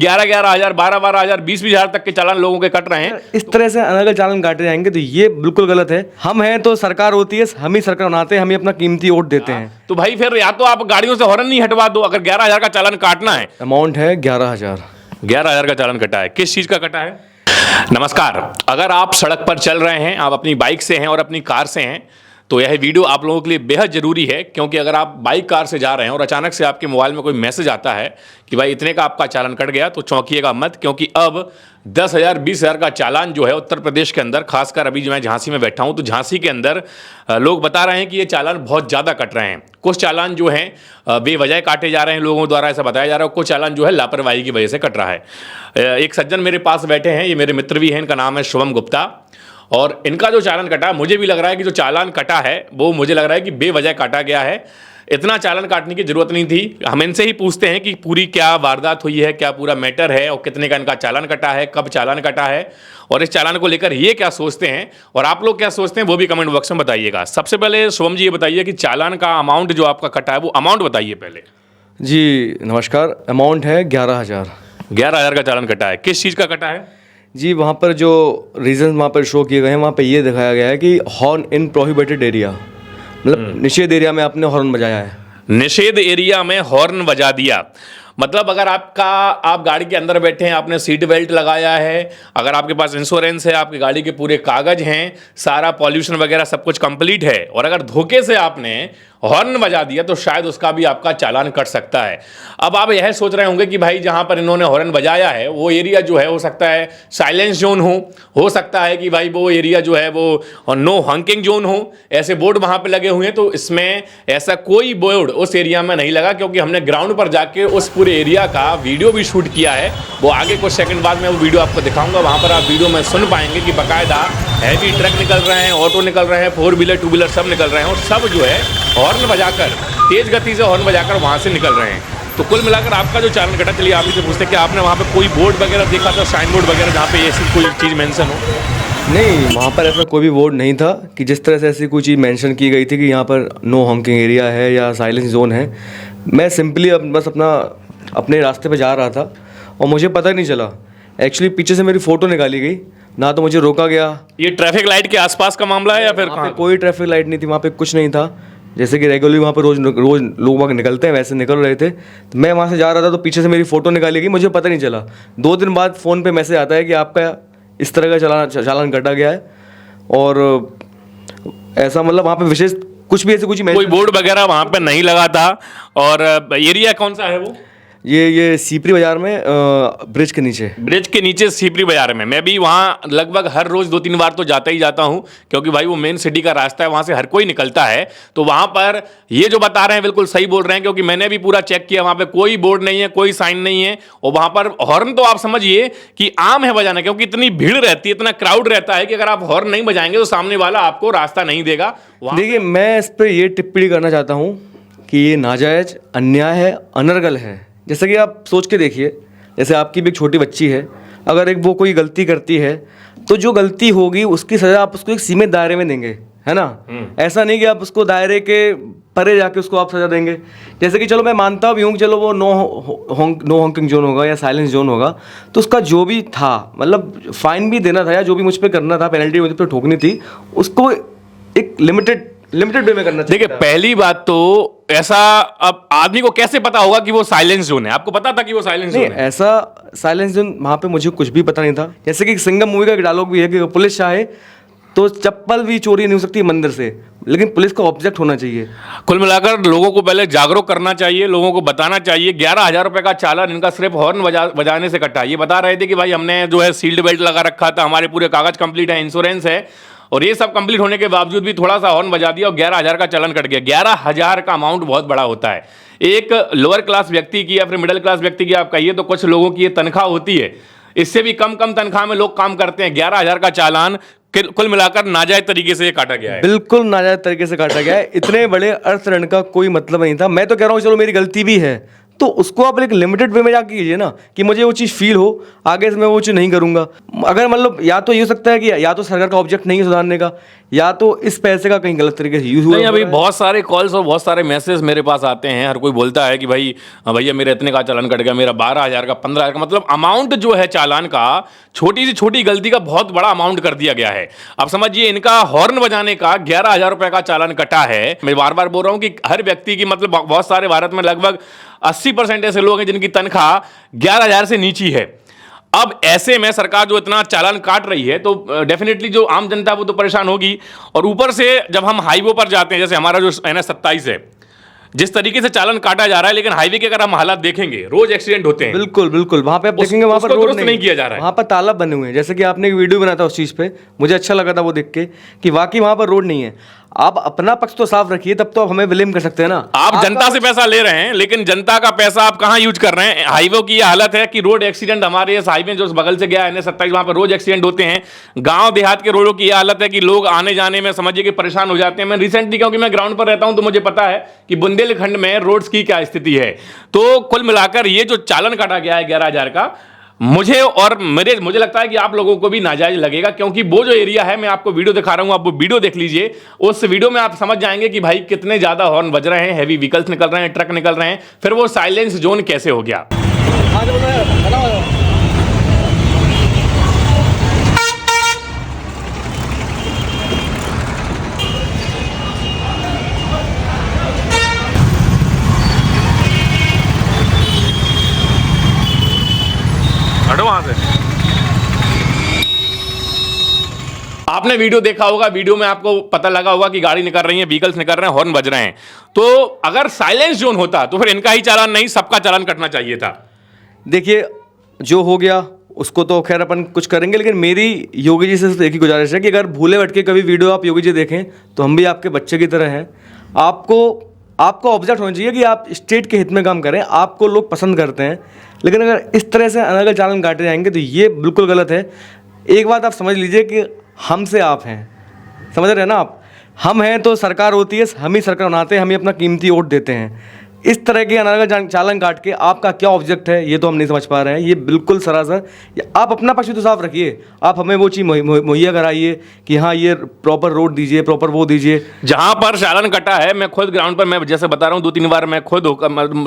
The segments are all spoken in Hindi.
11,000, 12,000, 20,000 तक के चालान लोगों के कट रहे हैं। इस तरह से अलग चालान काटे जाएंगे तो ये बिल्कुल गलत है। हम हैं तो सरकार होती है, हम ही सरकार बनाते हैं, हम ही अपना कीमती वोट देते हैं। तो भाई फिर या तो आप गाड़ियों से हॉर्न नहीं हटवा दो, अगर 11,000 का चालान काटना है। अमाउंट है 11,000। 11,000 का चालान कटा है, किस चीज का कटा है? नमस्कार, अगर आप सड़क पर चल रहे हैं, आप अपनी बाइक से हैं और अपनी कार से हैं, तो यह वीडियो आप लोगों के लिए बेहद ज़रूरी है। क्योंकि अगर आप बाइक कार से जा रहे हैं और अचानक से आपके मोबाइल में कोई मैसेज आता है कि भाई इतने का आपका चालान कट गया, तो चौंकिएगा मत। क्योंकि अब 10,000, 20,000 का चालान जो है उत्तर प्रदेश के अंदर, खासकर अभी जो मैं झांसी में बैठा हूं, तो झांसी के अंदर लोग बता रहे हैं कि ये चालान बहुत ज़्यादा कट रहे हैं। कुछ चालान जो हैं बेवजह काटे जा रहे हैं, लोगों द्वारा ऐसा बताया जा रहा है। कुछ चालान जो है लापरवाही की वजह से कट रहा है। एक सज्जन मेरे पास बैठे हैं, ये मेरे मित्र भी हैं, इनका नाम है शुभम गुप्ता। और इनका जो चालान कटा, मुझे भी लग रहा है कि जो चालान कटा है वो मुझे लग रहा है कि बेवजह काटा गया है। इतना चालान काटने की जरूरत नहीं थी। हम इनसे ही पूछते हैं कि पूरी क्या वारदात हुई है, क्या पूरा मैटर है, और कितने का इनका चालान कटा है, कब चालान कटा है, और इस चालान को लेकर ये क्या सोचते हैं और आप लोग क्या सोचते हैं, वो भी कमेंट बॉक्स में बताइएगा। सबसे पहले शुभम जी ये बताइए कि चालान का अमाउंट जो आपका कटा है वो अमाउंट बताइए पहले। जी नमस्कार, अमाउंट है 11,000। 11,000 का चालान कटा है, किस चीज़ का कटा है? जी वहाँ पर जो रीज़न वहाँ पर शो किए गए हैं, वहाँ पर ये दिखाया गया है कि हॉर्न इन प्रोहिबिटेड एरिया, मतलब निषेध एरिया में आपने हॉर्न बजाया है। निषेध एरिया में हॉर्न बजा दिया मतलब अगर आप गाड़ी के अंदर बैठे हैं, आपने सीट बेल्ट लगाया है, अगर आपके पास इंश्योरेंस है, आपकी गाड़ी के पूरे कागज हैं, सारा पॉल्यूशन वगैरह सब कुछ कंप्लीट है, और अगर धोखे से आपने हॉर्न बजा दिया तो शायद उसका भी आपका चालान कट सकता है। अब आप यह सोच रहे होंगे कि भाई जहां पर इन्होंने हॉर्न बजाया है वो एरिया जो है हो सकता है साइलेंस जोन हो सकता है कि भाई वो एरिया जो है वो नो हॉकिंग जोन हो, ऐसे बोर्ड वहां पे लगे हुए हैं। तो इसमें ऐसा कोई बोर्ड उस एरिया में नहीं लगा, क्योंकि हमने ग्राउंड पर जाके उस पूरे एरिया का वीडियो भी शूट किया है। वो आगे कुछ सेकंड बाद में वो वीडियो आपको दिखाऊंगा। वहां पर आप वीडियो में सुन पाएंगे कि बाकायदा हैवी ट्रक निकल रहे हैं, ऑटो निकल रहे हैं, 4 व्हीलर 2 व्हीलर सब निकल रहे हैं, और सब जो है हॉर्न बजाकर, तेज गति से हॉर्न बजाकर वहां से निकल रहे हैं। तो कुल मिलाकर आपका जो चालान कटा, चलिए आप ही से पूछते हैं कि आपने वहां पे कोई बोर्ड वगैरह देखा था, साइन बोर्ड वगैरह, जहाँ पे ऐसी कोई चीज़ मेंशन हो? नहीं, वहाँ पर ऐसा कोई भी बोर्ड नहीं था कि जिस तरह से ऐसी कोई चीज़ मेंशन की गई थी कि यहाँ पर नो हॉकिंग एरिया है या साइलेंस जोन है। मैं सिंपली बस अपने रास्ते पे जा रहा था और मुझे पता ही नहीं चला। एक्चुअली पीछे से मेरी फ़ोटो निकाली गई, ना तो मुझे रोका गया। ये ट्रैफिक लाइट के आसपास का मामला है या फिर वहाँ पे कोई ट्रैफिक लाइट नहीं थी, वहाँ पे कुछ नहीं था। जैसे कि रेगुलरली वहाँ पर रोज लोग वहाँ निकलते हैं, वैसे निकल रहे थे। तो मैं वहाँ से जा रहा था तो पीछे से मेरी फ़ोटो निकाली गई, मुझे पता नहीं चला। 2 दिन बाद फ़ोन पे मैसेज आता है कि आपका इस तरह का चालान कटा गया है। और ऐसा मतलब वहाँ पे विशेष कुछ भी ऐसी कोई बोर्ड वगैरह वहाँ पे नहीं लगा था। और एरिया कौन सा है वो? ये सीपरी बाजार में ब्रिज के नीचे सीपरी बाजार में। मैं भी वहाँ लगभग हर रोज 2-3 बार तो जाता ही जाता हूँ, क्योंकि भाई वो मेन सिटी का रास्ता है, वहाँ से हर कोई निकलता है। तो वहाँ पर ये जो बता रहे हैं बिल्कुल सही बोल रहे हैं, क्योंकि मैंने भी पूरा चेक किया, वहाँ पे कोई बोर्ड नहीं है, कोई साइन नहीं है। और वहाँ पर हॉर्न तो आप समझिए कि आम है बजाना, क्योंकि इतनी भीड़ रहती है, इतना क्राउड रहता है कि अगर आप हॉर्न नहीं बजाएंगे तो सामने वाला आपको रास्ता नहीं देगा। देखिए, मैं इस पर ये टिप्पणी करना चाहता हूँ कि ये नाजायज, अन्याय है, अनर्गल है। जैसे कि आप सोच के देखिए, जैसे आपकी भी एक छोटी बच्ची है, अगर वो कोई गलती करती है तो जो गलती होगी उसकी सज़ा आप उसको एक सीमित दायरे में देंगे, है ना। ऐसा नहीं कि आप उसको दायरे के परे जाके उसको आप सज़ा देंगे। जैसे कि चलो मैं मानता भी हूँ कि चलो वो नो हॉकिंग जोन होगा या साइलेंस जोन होगा, तो उसका जो भी था, मतलब फाइन भी देना था या जो भी मुझ पर करना था, पेनल्टी मुझ पर ठोकनी थी, उसको एक लिमिटेड वे में करना चाहिए। देखिए, पहली बात तो ऐसा अब आदमी को कैसे पता होगा कि वो साइलेंस जोन है? आपको पता था कि वो साइलेंस जोन है? ऐसा साइलेंस जोन वहाँ पे मुझे कुछ भी पता नहीं था। जैसे कि सिंघम मूवी का एक डायलॉग भी है कि पुलिस चाहे तो चप्पल भी चोरी नहीं हो सकती मंदिर से, लेकिन पुलिस को ऑब्जेक्ट होना चाहिए। कुल मिलाकर लोगों को पहले जागरूक करना चाहिए, लोगों को बताना चाहिए। 11,000 रुपए का चालान इनका सिर्फ हॉर्न बजाने से कटा। ये बता रहे थे कि भाई हमने जो है सीट बेल्ट लगा रखा था, हमारे पूरे कागज कंप्लीट है, इंश्योरेंस है, और ये सब कंप्लीट होने के बावजूद भी थोड़ा सा हॉर्न बजा दिया और 11,000 का चालान कट गया। 11,000 का अमाउंट बहुत बड़ा होता है। एक लोअर क्लास व्यक्ति की या फिर मिडिल क्लास व्यक्ति की आप कहिए तो कुछ लोगों की ये तनख्वाह होती है, इससे भी कम तनख्वाह में लोग काम करते हैं। 11,000 का चालान कुल मिलाकर नाजायज तरीके से ये काटा गया है। बिल्कुल नाजायज तरीके से काटा गया है। इतने बड़े अर्थदंड का कोई मतलब नहीं था। मैं तो कह रहा हूँ चलो मेरी गलती भी है तो उसको आप एक लिमिटेड वे में जाके कीजिए ना, कि मुझे वो चीज़ फील हो, आगे से मैं वो चीज़ नहीं करूँगा। अगर मतलब या तो ये हो सकता है कि या तो सरकार का ऑब्जेक्ट नहीं है सुधारने का, या तो इस पैसे का कहीं गलत तरीके से यूज़ हुआ। नहीं, अभी बहुत सारे कॉल्स और बहुत सारे मैसेज मेरे पास आते हैं। हर कोई बोलता है कि भाई भैया मेरे इतने का चालान कट गया, मेरा 12,000 का, 15,000 का, मतलब अमाउंट जो है चालान का छोटी से छोटी गलती का बहुत बड़ा अमाउंट कर दिया गया है। अब समझिए इनका हॉर्न बजाने का 11,000 रुपए का चालान कटा है। मैं बार बार बोल रहा हूं कि हर व्यक्ति की, मतलब बहुत सारे भारत में लगभग 80% ऐसे लोग हैं जिनकी तनख्वाह 11,000 से नीची है। अब ऐसे में सरकार जो इतना चालान काट रही है तो डेफिनेटली जो आम जनता वो तो परेशान होगी। और ऊपर से जब हम हाईवे पर जाते हैं, जैसे हमारा जो NH-27 है, जिस तरीके से चालान काटा जा रहा है, लेकिन हाईवे के अगर हम हालात देखेंगे, रोज एक्सीडेंट होते हैं। बिल्कुल बिल्कुल, वहां पे आप देखेंगे वहां पर उसको रोड दुरुस्त नहीं किया जा रहा है। वहां पर तालाब बने हुए हैं। जैसे कि आपने एक वीडियो बनाया था उस चीज पे, मुझे अच्छा लगा था वो देख के कि वाकई वहां पर रोड नहीं है। आप अपना पक्ष तो साफ रखिए, तब तो आप हमें ब्लेम कर सकते हैं ना। आप जनता से पैसा ले रहे हैं, लेकिन जनता का पैसा आप कहां यूज कर रहे हैं? हाईवे की ये हालत है कि रोड एक्सीडेंट, हमारे इस हाईवे जो बगल से गया NH-27, वहां पर रोज एक्सीडेंट होते हैं। गांव देहात के रोडों की ये हालत है कि लोग आने जाने में समझिए कि परेशान हो जाते हैं। मैं रिसेंटली, क्योंकि मैं ग्राउंड पर रहता हूं, तो मुझे पता है कि बुंदेलखंड में रोड्स की क्या स्थिति है। तो कुल मिलाकर ये जो चालान काटा गया है 11,000 का, मुझे लगता है कि आप लोगों को भी नाजायज लगेगा, क्योंकि वो जो एरिया है, मैं आपको वीडियो दिखा रहा हूं, आप वो वीडियो देख लीजिए। उस वीडियो में आप समझ जाएंगे कि भाई कितने ज्यादा हॉर्न बज रहे हैं, हैवी व्हीकल्स निकल रहे हैं, ट्रक निकल रहे हैं, फिर वो साइलेंस जोन कैसे हो गया। हटो वहां से। आपने वीडियो देखा होगा, वीडियो में आपको पता लगा होगा कि गाड़ी निकल रही है, व्हीकल्स निकल रहे हैं, हॉर्न बज रहे हैं। तो अगर साइलेंस जोन होता तो फिर इनका ही चालान नहीं, सबका चालान कटना चाहिए था। देखिए, जो हो गया उसको तो खैर अपन कुछ करेंगे, लेकिन मेरी योगी जी से एक ही गुजारिश है कि अगर भूले भटके कभी वीडियो आप योगी जी देखें तो हम भी आपके बच्चे की तरह हैं। आपको ऑब्जेक्ट होना चाहिए कि आप स्टेट के हित में काम करें, आपको लोग पसंद करते हैं। लेकिन अगर इस तरह से अनर्गल चालान काटे जाएंगे तो ये बिल्कुल गलत है। एक बात आप समझ लीजिए कि हमसे आप हैं, समझ रहे हैं ना आप? हम हैं तो सरकार होती है, हम ही सरकार बनाते हैं, हम ही अपना कीमती वोट देते हैं। इस तरह के अनर्गल चालान काट के आपका क्या ऑब्जेक्ट है ये तो हम नहीं समझ पा रहे हैं। ये बिल्कुल सरासर, आप अपना पक्ष तो साफ रखिए, आप हमें वो चीज़ मुहैया कराइए कि हाँ ये प्रॉपर रोड दीजिए, प्रॉपर वो दीजिए। जहां पर चालान कटा है, मैं खुद ग्राउंड पर, मैं जैसे बता रहा हूं, 2-3 बार मैं खुद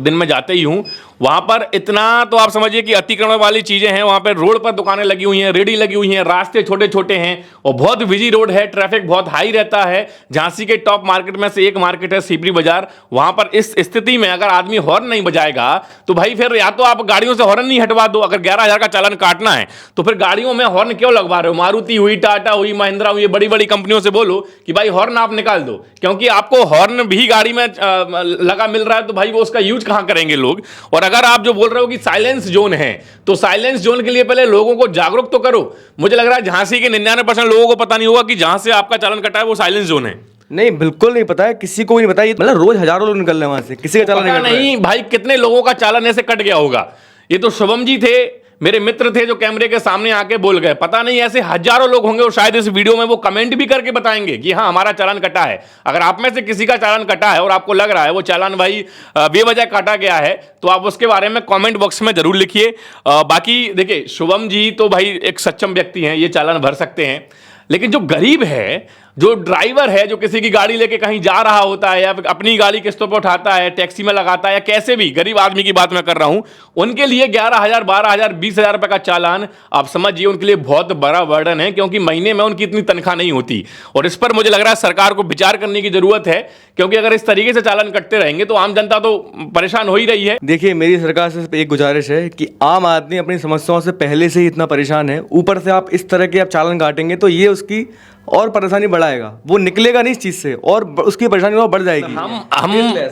दिन में जाते ही हूं, वहां पर इतना तो आप समझिए कि अतिक्रमण वाली चीजें हैं। वहां पर रोड पर दुकानें लगी हुई हैं, रेडी लगी हुई हैं, रास्ते छोटे छोटे हैं और बहुत बिजी रोड है, ट्रैफिक बहुत हाई रहता है। झांसी के टॉप मार्केट में से एक मार्केट है सीपरी बाजार, वहां पर इस स्थिति में अगर आदमी हॉर्न नहीं बजाएगा तो भाई फिर या तो आप गाड़ियों से हॉर्न नहीं हटवा दो। अगर 11,000 का चालान काटना है तो फिर गाड़ियों में हॉर्न क्यों लगवा रहे हो? मारुति हुई, टाटा हुई, महिंद्रा हुई, बड़ी बड़ी कंपनियों से बोलो कि भाई हॉर्न आप निकाल दो, क्योंकि आपको हॉर्न भी गाड़ी में लगा मिल रहा है, तो भाई वो उसका यूज कहां करेंगे लोग। और अगर आप जो बोल रहे हो कि साइलेंस जोन है, तो साइलेंस जोन के लिए पहले लोगों को जागरूक तो करो। मुझे लग रहा है झांसी के 99% लोगों को पता नहीं होगा कि जहां से आपका चालान कटा है वो साइलेंस जोन है। नहीं, बिल्कुल नहीं पता है, किसी को भी नहीं पता। ये मतलब रोज हजारों लोग निकल रहे हैं वहां से, किसी का चालान पता नहीं भाई कितने लोगों का चालान ऐसे कट गया होगा। ये तो शुभम जी थे, मेरे मित्र थे, जो कैमरे के सामने आके बोल गए। पता नहीं ऐसे हजारों लोग होंगे और शायद इस वीडियो में वो कमेंट भी करके बताएंगे कि हाँ हमारा चालान कटा है। अगर आप में से किसी का चालान कटा है और आपको लग रहा है वो चालान भाई बेवजह काटा गया है, तो आप उसके बारे में कमेंट बॉक्स में जरूर लिखिए। बाकी देखिए, शुभम जी तो भाई एक सक्षम व्यक्ति हैं, ये चालान भर सकते हैं। लेकिन जो गरीब है, जो ड्राइवर है, जो किसी की गाड़ी लेके कहीं जा रहा होता है या अपनी गाड़ी किस्तों पर उठाता है, टैक्सी में लगाता है, या कैसे भी गरीब आदमी की बात मैं कर रहा हूं, उनके लिए 11,000, 12,000, 20,000 रुपए का चालान, आप समझिए उनके लिए बहुत बड़ा बर्डन है, क्योंकि महीने में उनकी इतनी तनख्वाह नहीं होती। और इस पर मुझे लग रहा है सरकार को विचार करने की जरूरत है, क्योंकि अगर इस तरीके से चालान कटते रहेंगे तो आम जनता तो परेशान हो ही रही है। देखिए, मेरी सरकार से एक गुजारिश है कि आम आदमी अपनी समस्याओं से पहले से ही इतना परेशान है, ऊपर से आप इस तरह के आप चालान काटेंगे तो ये उसकी और परेशानी बढ़ाएगा, वो निकलेगा नहीं इस चीज से और उसकी परेशानी और बढ़ जाएगी।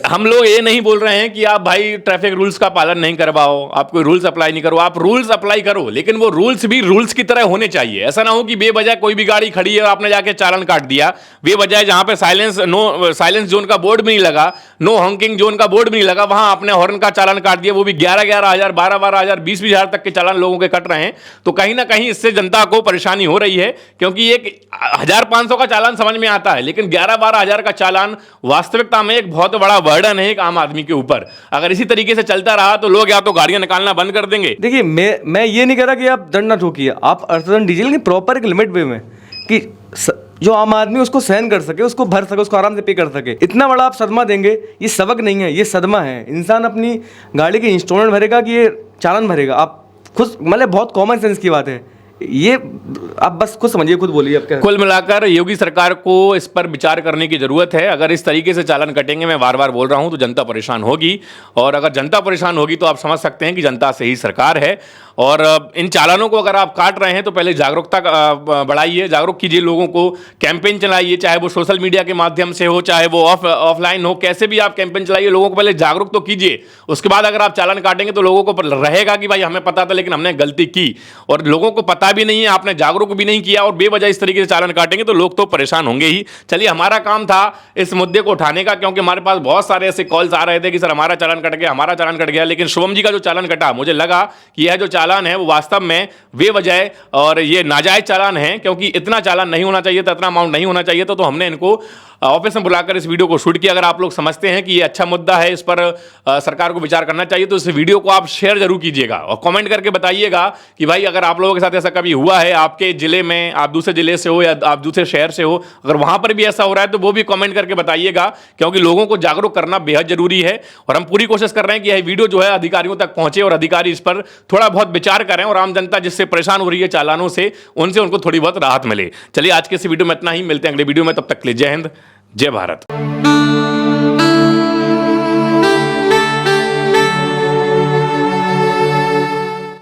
हम लोग ये नहीं बोल रहे हैं कि आप भाई ट्रैफिक रूल्स का पालन नहीं करवाओ, आप कोई रूल्स अप्लाई नहीं करो, आप रूल्स अप्लाई करो, लेकिन वो रूल्स भी रूल्स की तरह होने चाहिए। ऐसा ना हो कि बेवजह कोई भी गाड़ी खड़ी है, आपने जाके चालान काट दिया बेवजह, जहां पे साइलेंस जोन का बोर्ड भी नहीं लगा, नो हॉकिंग जोन का बोर्ड भी नहीं लगा, वहां आपने हॉर्न का चालान काट दिया, वो भी 11,000, 12,000, 20,000 तक के चालान लोगों के कट रहे हैं। तो कहीं ना कहीं इससे जनता को परेशानी हो रही है, क्योंकि एक 1500 का चालान समझ में आता है, लेकिन 11-12 हजार का चालान वास्तविकता में एक बहुत बड़ा बर्डन है एक आम आदमी के ऊपर। अगर इसी तरीके से चलता रहा तो लोग या तो गाड़ियां निकालना बंद कर देंगे। देखिए, मैं ये नहीं कह रहा कि आप दंड ना ठोकिए, आप अर्थदंड दीजिए, लेकिन प्रॉपर एक लिमिट वे में कि जो आम आदमी उसको सहन कर सके, उसको भर सके, उसको आराम से पे कर सके। इतना बड़ा आप सदमा देंगे, ये सबक नहीं है, ये सदमा है। इंसान अपनी गाड़ी की इंस्टॉलमेंट भरेगा कि ये चालान भरेगा? आप खुद, मतलब बहुत कॉमन सेंस की बात है ये, आप बस खुद समझिए, खुद बोलिए आप क्या। कुल मिलाकर योगी सरकार को इस पर विचार करने की जरूरत है। अगर इस तरीके से चालान कटेंगे, मैं बार बार बोल रहा हूं, तो जनता परेशान होगी, और अगर जनता परेशान होगी तो आप समझ सकते हैं कि जनता से ही सरकार है। और इन चालानों को अगर आप काट रहे हैं तो पहले जागरूकता बढ़ाइए, जागरूक कीजिए लोगों को, कैंपेन चलाइए, चाहे वो सोशल मीडिया के माध्यम से हो, चाहे वो ऑफलाइन हो, कैसे भी आप कैंपेन चलाइए, लोगों को पहले जागरूक तो कीजिए। उसके बाद अगर आप चालान काटेंगे तो लोगों को रहेगा कि भाई हमें पता था लेकिन हमने गलती की, और लोगों को पता भी नहीं है, आपने जागरूक भी नहीं किया और बेवजह इस तरीके से चालान काटेंगे तो लोग तो परेशान होंगे ही। चलिए, हमारा काम था इस मुद्दे को उठाने का, क्योंकि हमारे पास बहुत सारे ऐसे कॉल्स आ रहे थे कि सर हमारा चालान कट गया, हमारा चालान कट गया। लेकिन शुभम जी का जो चालान कटा, मुझे लगा कि यह जो चालान है वो वास्तव में बेवजह और ये नाजायज चालान है, क्योंकि इतना चालान नहीं होना चाहिए था, इतना अमाउंट नहीं होना चाहिए था। तो हमने इनको ऑफिस में बुलाकर इस वीडियो को शूट किया। अगर आप लोग समझते हैं कि ये अच्छा मुद्दा है, इस पर सरकार को विचार करना चाहिए, तो इस वीडियो को आप शेयर जरूर कीजिएगा और कमेंट करके बताइएगा कि भाई अगर आप लोगों के साथ ऐसा कभी हुआ है, आपके जिले में, आप दूसरे जिले से हो या आप दूसरे शहर से हो, अगर वहां पर भी ऐसा हो रहा है तो वो भी कमेंट करके बताइएगा, क्योंकि लोगों को जागरूक करना बेहद जरूरी है। और हम पूरी कोशिश कर रहे हैं कि यह वीडियो जो है अधिकारियों तक पहुंचे और अधिकारी इस पर थोड़ा बहुत विचार करें और आम जनता जिससे परेशान हो रही है चालानों से, उनसे उनको थोड़ी बहुत राहत मिले। चलिए, आज के इस वीडियो में इतना ही, मिलते हैं अगले वीडियो में, तब तक के लिए जय हिंद, जय भारत।